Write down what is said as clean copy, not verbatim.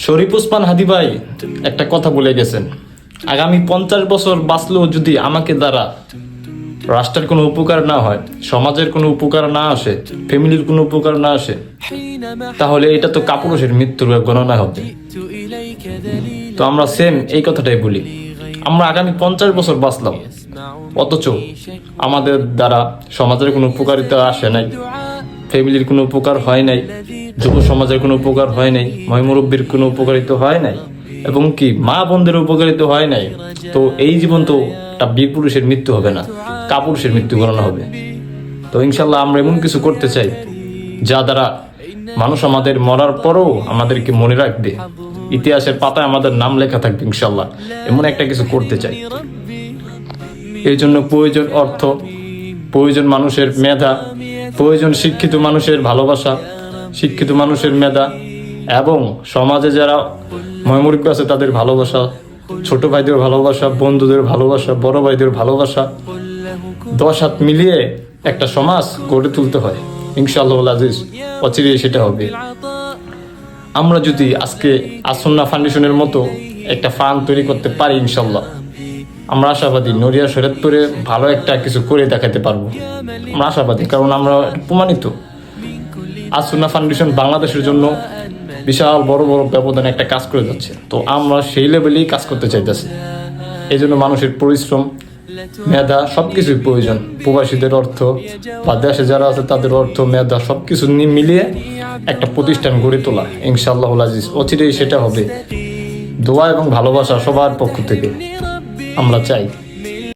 শরীফ ওসমান হাদি ভাই একটা কথা বলে গেছেন, আগামী 50 বছর বাঁচলেও যদি আমাকে দ্বারা রাষ্ট্রের কোনো উপকার না হয়, সমাজের কোনো উপকার না আসে, ফ্যামিলির কোনো উপকার না আসে, তাহলে এটা তো কাপুরুষের মৃত্যুর গণনা হবে। তো আমরা সেম এই কথাটাই বলি, আমরা আগামী 50 বছর বাঁচলাম, অথচ আমাদের দ্বারা সমাজের কোনো উপকারিতা আসে নাই, ফ্যামিলির কোনো উপকার হয় নাই, যুব সমাজের কোনো উপকার হয় নাই, মহিমুরব্বীর কোনো উপকারিত হয় নাই, এবং কি মা বোনদের উপকারিত হয় নাই। তো এই জীবন তো একটা বীর পুরুষের মৃত্যু হবে না, কাপুরুষের মৃত্যু গণনা হবে। তো ইনশাল্লাহ আমরা এমন কিছু করতে চাই যা দ্বারা মানুষ আমাদের মরার পরও আমাদেরকে মনে রাখবে, ইতিহাসের পাতায় আমাদের নাম লেখা থাকবে ইনশাল্লাহ। এমন একটা কিছু করতে চাই। এই জন্য প্রয়োজন অর্থ, প্রয়োজন মানুষের মেধা, প্রয়োজন শিক্ষিত মানুষের ভালোবাসা, শিক্ষিত মানুষের মেধা, এবং সমাজে যারা ময়মুরব্বী আছে তাদের ভালোবাসা, ছোট ভাইদের ভালোবাসা, বন্ধুদের ভালোবাসা, বড় ভাইদের ভালোবাসা, 10 হাত মিলিয়ে একটা সমাজ গড়ে তুলতে হয়। ইনশাআল্লাহ আজিজ অচিরেই সেটা হবে। আমরা যদি আজকে আসন্না ফাউন্ডেশনের মতো একটা ফান্ড তৈরি করতে পারি, ইনশাল্লাহ আমরা আশাবাদী নড়িয়া শরীয়তপুরে ভালো একটা কিছু করে দেখাতে পারবো। আমরা আশাবাদী, কারণ আমরা প্রমাণিত আসন্না ফাউন্ডেশন বাংলাদেশের জন্য বিশাল বড় বড় ব্যবধানে একটা কাজ করে যাচ্ছে। তো আমরা সেই লেভেলেই কাজ করতে চাইতেছি। এই জন্য মানুষের পরিশ্রম, মেধা সবকিছুই প্রয়োজন। প্রবাসীদের অর্থ বা দেশে যারা আছে তাদের অর্থ, মেধা সবকিছু মিলিয়ে একটা প্রতিষ্ঠান গড়ে তোলা ইনশাআল্লাহ আজিজ অচিরেই সেটা হবে। দোয়া এবং ভালোবাসা সবার পক্ষ থেকে আমরা চাই।